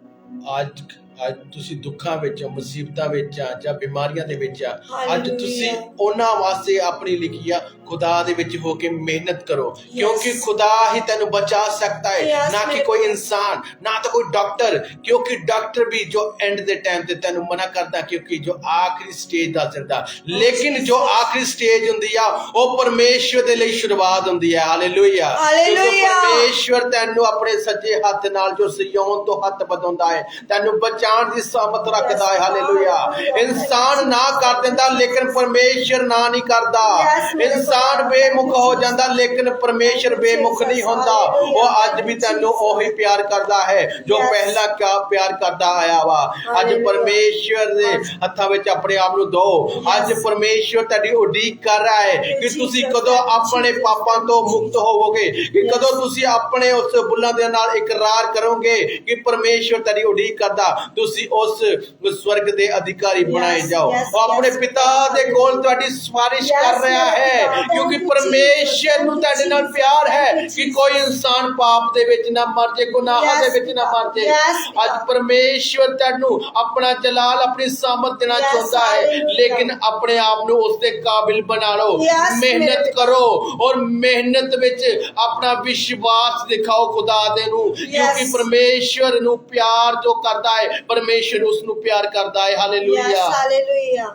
ਅੱਜ ਤੁਸੀਂ ਦੁੱਖਾਂ ਵਿੱਚ, ਮੁਸੀਬਤਾਂ ਵਿੱਚ ਜਾਂ ਬਿਮਾਰੀਆਂ ਦੇ ਵਿੱਚ ਆ, ਅੱਜ ਤੁਸੀਂ ਉਹਨਾਂ ਵਾਸਤੇ ਆਪਣੀ ਲਿਖੀ ਆ खुदा दे विच होके मेहनत करो, क्योंकि खुदा ही तेनू बचा सकता है, ना कि कोई इंसान, ना तो कोई डॉक्टर। क्योंकि डॉक्टर भी जो एंड दे टाइम ते तेनू मना करदा, क्योंकि जो आखिरी स्टेज दा चलदा, लेकिन जो आखिरी स्टेज हुंदी आ ओ परमेश्वर दे लई शुरुआत हुंदी है। हालेलुया। परमेश्वर तेनू अपने सज्जे हत्थ नाल जो सियोन तो हत्थ बधाउंदा है, तेनू बचाण दी सामत रखदा है। हालेलुया। इंसान ना कर दिंदा, लेकिन परमेश्वर ना नहीं करदा। इंसान बेमुख हो जाता, लेकिन परमेश्वर बेमुख नहीं होता। वो अज भी तेनू ओही प्यार करता है जो पहला क्या प्यार करता आया वा। अज परमेश्वर दे हत्थां विच अपने आप नू दो। अज परमेश्वर तेरी उडीक कर रहा है कि तुसी कदों अपने पापां तो मुक्त होवोगे, कि कदों तुसी अपने उस बुल्लां दे नाल इकरार करोगे कि परमेश्वर तेरी उडीक करदा, तुसी उस स्वर्ग दे अधिकारी बनाए जाओ। वो अपने पिता दे कोल तुहाडी सिफारिश कर रहा है, क्योंकि परमेश्वर नू तुहाडे नाल प्यार है कि कोई इंसान पाप दे विच ना मर जाए, गुनाह दे विच ना मर जाए। आज परमेश्वर तुहानू अपना जलाल, अपनी सामत देना चाहता है, लेकिन अपने आप नू उसदे काबिल बना लो। मेहनत करो और मेहनत विच अपना विश्वास दिखाओ खुदा दे नू, क्योंकि परमेश्वर नू प्यार जो करता है, परमेश्वर उसनू प्यार करता है। हालेलुया। हालेलुया।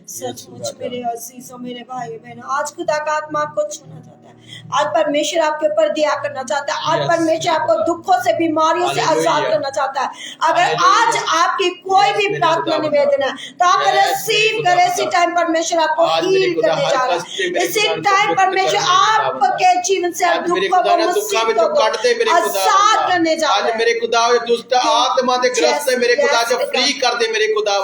सचमुच मेरे अजीजों, मेरे भाई बहनों, आज खुदा का आत्मा आपको छूना चाहता है। आज परमेश्वर आपके ऊपर दया करना चाहता है। आज परमेश्वर आपको दुखों से, बीमारियों से आजाद करना चाहता है। अगर आज आपकी कोई भी प्रार्थना निवेदन है, तो आप रिसीव करें। इसी टाइम परमेश्वर आपको हील करने जा रहा है। इसी टाइम परमेश्वर आपके जीवन से दुखों को, मुसीबतों को आजाद करने जा रहा है। मेरे खुदा दुष्ट आत्मा दे ग्रस्त है, मेरे खुदा जो फ्री कर दे, मेरे खुदा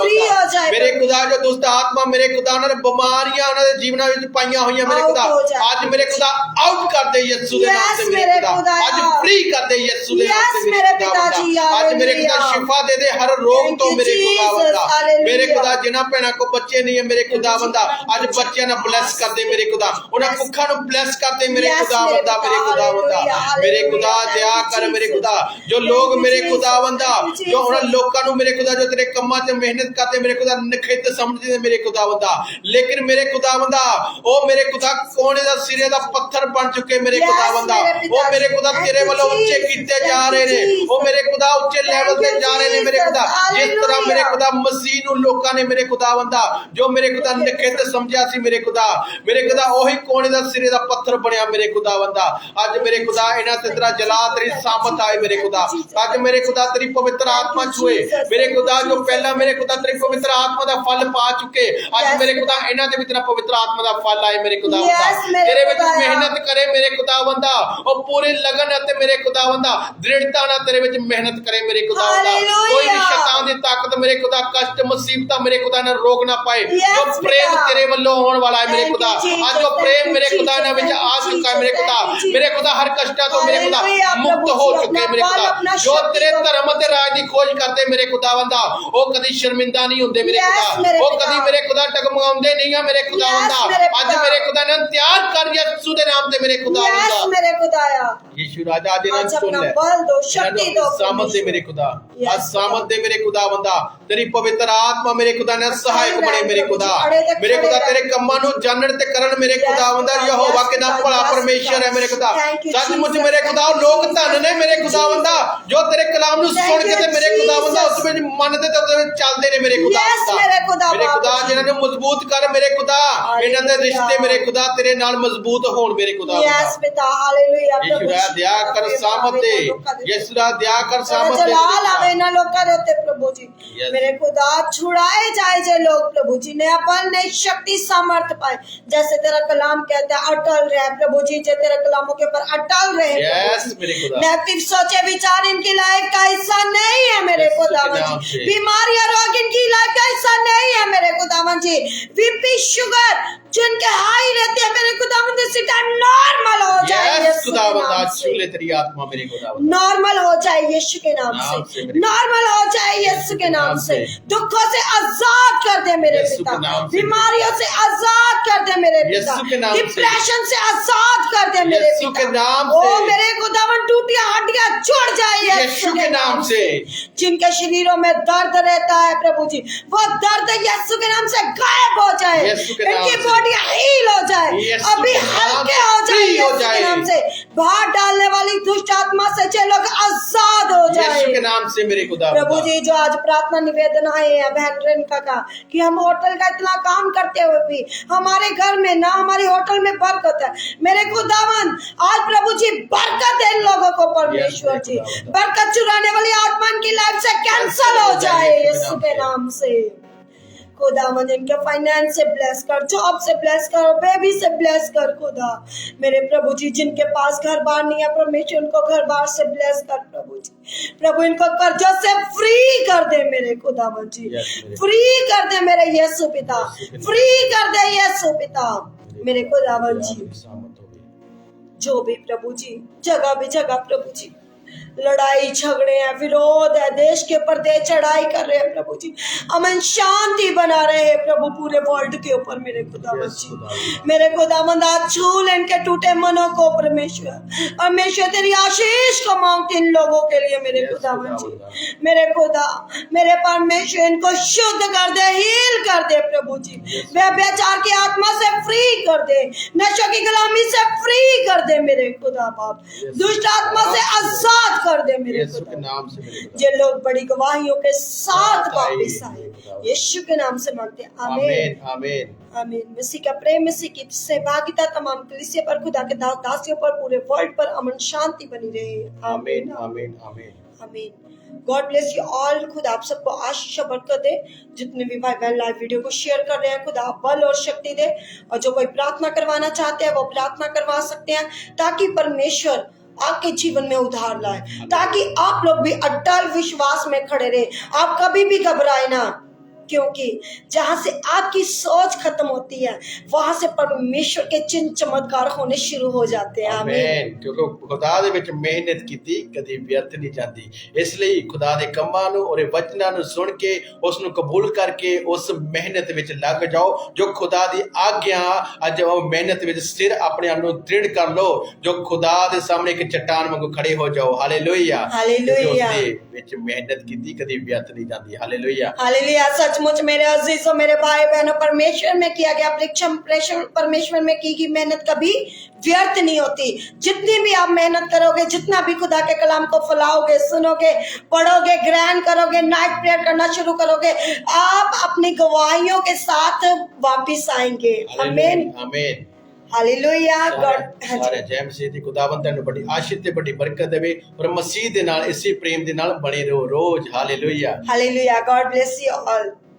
मेरे खुदा जो दुष्ट आत्मा, मेरे खुदा उन्होंने बीमारियां उन्होंने जीवना विच पाईयां होईयां, मेरे खुदा आज मेरे खुदा आउट कर दे यीशु दे नाम से। मेरे खुदा आज फ्री कर दे यीशु दे नाम से। मेरे खुदा आज मेरे खुदा शिफा दे दे हर रोग तो, मेरे खुदा बंदा। मेरे खुदा जिन्हां भैणां को बच्चे नहीं है, मेरे खुदा बंदा आज बच्चों ने ब्लेस कर दे, मेरे खुदा उन्हां कुखां नूं ब्लेस कर दे, मेरे खुदा बंदा। मेरे खुदा बंदा, मेरे खुदा दया कर, मेरे खुदा जो लोग मेरे खुदा बंदा जो उन्हां लोकां नूं मेरे खुदा जो तेरे कम्मां च मेहनत करते, मेरे खुदा नखित समझदे, मेरे खुदा बंदा, लेकिन मेरे खुदा बंदा ओ मेरे खुदा कोने दा सिरे दा पत्थर बन चुके, मेरे खुदा बंदा ओ मेरे खुदा तेरे वालों उच्चे कीते जा रहे ने, ओ मेरे खुदा उच्चे लेवल ते जा रहे ने, मेरे खुदा जिस तरह मेरे खुदा मसीह ਨੂੰ ਲੋਕਾਂ ਨੇ ਮੇਰੇ ਖੁਦਾਵੰਦਾ ਜੋ ਮੇਰੇ ਖੁਦਾ ਨਿਖਿੱਤ ਸਮਝਿਆ ਸੀ ਮੇਰੇ ਖੁਦਾ ਉਹੀ ਕੋਣੇ ਦਾ ਸਿਰੇ ਦਾ ਪੱਥਰ ਬਣਿਆ ਮੇਰੇ ਖੁਦਾਵੰਦਾ ਅੱਜ ਮੇਰੇ ਖੁਦਾ ਇਹਨਾਂ ਤੇ ਤੇਰਾ ਜਲਾ ਤੇਰੀ ਸਾਮਤ ਆਏ ਮੇਰੇ ਖੁਦਾ ਅੱਜ ਮੇਰੇ ਖੁਦਾ ਤੇਰੀ ਪਵਿੱਤਰ ਆਤਮਾ ਛੂਏ ਮੇਰੇ ਖੁਦਾ ਜੋ ਪਹਿਲਾਂ ਮੇਰੇ ਖੁਦਾ ਤੇਰੀ ਪਵਿੱਤਰ ਆਤਮਾ ਦਾ ਫਲ ਪਾ ਚੁੱਕੇ ਅੱਜ ਮੇਰੇ ਖੁਦਾ ਇਹਨਾਂ ਦੇ ਵੀ ਤੇਰਾ ਪਵਿੱਤਰ ਆਤਮਾ ਦਾ ਫਲ ਆਏ ਮੇਰੇ ਖੁਦਾਵੰਦਾ ਤੇਰੇ ਵਿੱਚ ਮਿਹਨਤ ਕਰੇ ਮੇਰੇ ਖੁਦਾਵੰਦਾ ਉਹ ਪੂਰੀ ਲਗਨ ਅਤੇ ਮੇਰੇ ਖੁਦਾਵੰਦਾ ਦ੍ਰਿੜਤਾ ਨਾਲ ਤੇਰੇ ਵਿੱਚ ਮਿਹਨਤ ਕਰੇ ਮੇਰੇ ਖੁਦਾਵੰਦਾ ਕੋਈ ਵੀ ਸ਼ੈਤਾਨ ਦੀ ਤਾਕਤ ਮੇਰੇ ਖੁਦਾ ਕਸ਼ਟ ਮੁਸੀਬਤਾਂ ਮੇਰੇ ਖੁਦਾ ਨਾਲ ਰੋਕ ਨਾ ਪਾਏ ਜੋ ਪ੍ਰੇਮ ਤੇਰੇ ਵੱਲੋਂ ਆਉਣ ਵਾਲਾ ਹੈ ਮੇਰੇ ਖੁਦਾ ਅੱਜ ਜੋ ਪ੍ਰੇਮ ਮੇਰੇ ਖੁਦਾ ਨਾਲ ਵਿੱਚ ਆ ਚੁੱਕਾ ਹੈ ਮੇਰੇ ਖੁਦਾ ਹਰ ਕਸ਼ਟਾਂ ਤੋਂ ਮੇਰੇ ਖੁਦਾ ਮੁਕਤ ਹੋ ਚੁੱਕੇ ਮੇਰੇ ਖੁਦਾ ਜੋ ਤੇਰੇ ਧਰਮ ਅਤੇ ਰਾਜ ਦੀ ਖੋਜ ਕਰਦੇ ਮੇਰੇ ਖੁਦਾਵੰਦਾ ਉਹ ਕਦੀ ਸ਼ਰਮਿੰਦਾ ਨਹੀਂ ਹੁੰਦੇ ਮੇਰੇ ਖੁਦਾ ਉਹ ਕਦੀ ਮੇਰੇ ਖੁਦਾ ਟਕਮਾਉਂਦੇ ਨਹੀਂ ਆ ਮੇਰੇ ਖੁਦਾਵੰਦਾ ਅੱਜ ਮੇਰੇ ਖੁਦਾ ਨੇ ਤਿਆਰ ਕਰ ਯਿਸੂ ਦੇ ਨਾਮ ਤੇ ਮੇਰੇ ਖੁਦਾਵੰਦਾ ਮੇਰੇ ਖੁਦਾਇਆ यीशु राजा आज इन्हें सुन ले सामत दे मेरे खुदा आज सामत दे मेरे खुदावंदा तेरी पवित्र आत्मा मेरे खुदा ने सहायक बने मेरे खुदा तेरे कम्मां नु जानन ते करन मेरे खुदावंदा यहोवा के नाम भला परमेश्वर है मेरे खुदा सचमुच मेरे खुदा लोग धन ने मेरे खुदावंदा जो तेरे कलाम नु सुन के ते मेरे खुदावंदा उस विच मनदे ते उस विच चलदे ने मेरे खुदा जिन्हां नु मजबूत कर मेरे खुदा इन्हां दे रिश्ते मेरे खुदा तेरे नाल मजबूत होण मेरे खुदा यस पिता हालेलुया दया कर सामत दे यीशु दया कर सामत दे जलाल आवे ना लोग होते प्रभु जी मेरे खुदा छुड़ाए जाए जो लोग प्रभु जी ने अपन ने शक्ति सामर्थ पाए जैसे तेरा कलाम कहता है अटल रहे प्रभु जी जो तेरे कलामों के ऊपर अटल रहे यस मेरे खुदा नेगेटिव सोचे विचार इनकी लाइफ का हिस्सा नहीं है मेरे खुदावन जी बीमारियां रोग इनकी लाइफ का हिस्सा नहीं है मेरे खुदावन जी बीपी शुगर जिनके हाई रहते हैं मेरे खुदावन जी सीधा नॉर्मल हो जाए यस खुदावन आज छूले तेरी आत्मा मेरे खुदावन नॉर्मल हो जाए यीशु के नाम से नॉर्मल हो जाए यीशु के नाम से दुखों से आजाद कर दे मेरे पिता बीमारियों से आजाद कर दे मेरे पिता डिप्रेशन से आजाद कर दे मेरे पिता ओ मेरे खुदावन टूटी हड्डियां जुड़ जाए यीशु के नाम से जिनके शरीरों में दर्द रहता है प्रभु जी वो दर्द यीशु के नाम से गायब हो जाए इनकी बॉडी हील हो जाए अभी हल्के हो जाए यीशु के नाम से बाहर डालने वाली दुष्ट आत्मा से जो लोग आजाद हो जाए यीशु के नाम से मेरे खुदा प्रभु जी जो आज प्रार्थना निवेदन आए हैं बहन रेणुका का कि हम होटल का इतना काम करते हुए भी हमारे घर में ना हमारी होटल में बरकत है मेरे खुदावन आज प्रभु जी बरकत है इन लोगों को परमेश्वर जी बरकत चुराने वाली आत्मा की लाइफ से कैंसल हो जाए यीशु के नाम से खुदावन इनके फाइनेंस से ब्लेस कर जॉब से ब्लेस कर बेबी से ब्लेस कर खुदा मेरे प्रभु जी जिनके पास घर बार नहीं है परमेश्वर उनको घर बार से ब्लेस कर प्रभु इनको कर्जा से फ्री कर दे मेरे खुदावन जी फ्री कर दे मेरे यीशु पिता फ्री कर दे यीशु पिता मेरे खुदावन जी जो भी प्रभु जी जगह प्रभु जी लड़ाई झगड़े हैं विरोध है देश के ऊपर देश चढ़ाई कर रहे हैं प्रभु जी अमन शांति बना रहे हैं प्रभु पूरे वर्ल्ड के ऊपर मेरे खुदावंद जी मेरे खुदावंद आज छूल इनके टूटे मनों को परमेश्वर तेरी आशीष को मांगते इन लोगों के लिए मेरे खुदावंद जी मेरे खुदा मेरे परमेश्वर इनको शुद्ध कर दे हील कर दे प्रभु जी व्यभिचार की आत्मा से फ्री कर दे नशों की गुलामी से फ्री कर दे मेरे खुदा बाप दुष्ट आत्मा से आजाद कर दे मेरे खुदा नाम से जो लोग बड़ी गवाहियों के साथ वापस आए यीशु के नाम से मांगते आमीन आमीन आमीन मसीह का प्रेम मसीह की सहभागिता तमाम कलीसिया पर खुदा के दासियों पर पूरे वर्ल्ड पर अमन शांति बनी रहे आमीन आमीन आमीन आमीन गॉड ब्लेस यू ऑल खुदा आप सबको आशीष और बरकत दे जितने भी भाई बहन लाइव वीडियो को शेयर कर रहे हैं खुदा बल और शक्ति दे और जो कोई प्रार्थना करवाना चाहते हैं वो प्रार्थना करवा सकते हैं ताकि परमेश्वर आपके जीवन में उधार लाए ताकि आप लोग भी अटल विश्वास में खड़े रहे आप कभी भी घबराए ना क्योंकि जहां से आपकी सोच खत्म होती है वहां से परमेश्वर के चिन्ह चमत्कार होने शुरू हो जाते हैं आमीन क्योंकि खुदा दे विच मेहनत कीती कदी व्यर्थ नहीं जाती इसलिए खुदा दे कम्मां नूं और वचनां नूं सुन के उस नूं कबूल करके उस मेहनत विच लग जाओ जो खुदा दी आज्ञा अज वो मेहनत विच सिर अपने आप नूं दृढ़ कर लो जो खुदा दे सामने एक चट्टान वांगू खड़े हो जाओ हालेलुया हालेलुया विच मेहनत कीती कदी व्यर्थ नहीं जाती हालेलुया हालेलुया सच सचमुच मेरे अजीजों, मेरे भाई बहनों, परमेश्वर में किया गया परिश्रम, परमेश्वर में की गई मेहनत कभी व्यर्थ नहीं होती। जितनी भी आप मेहनत करोगे, जितना भी खुदा के कलाम को फैलाओगे, सुनोगे, पढ़ोगे, ग्रहण करोगे, नाइट प्रेयर करना शुरू करोगे, आप अपनी गवाहियों के साथ वापिस आएंगे। आमीन, आमीन। हालेलुया। ਸਾਰੇ ਜੈ ਮਸੀਹ ਦੀ ਖੁਦਾਵੰਦ ਤੁਹਾਨੂੰ ਬੜੀ ਆਸ਼ੀष ਤੇ ਬੜੀ ਬਰਕਤ ਦੇਵੇ ਔਰ ਮਸੀਹ ਦੇ ਨਾਲ ਇਸੇ ਪ੍ਰੇਮ ਦੇ ਨਾਲ ਬਣੇ ਰਹੋ ਰੋਜ਼। Hallelujah. Hallelujah. God bless you all.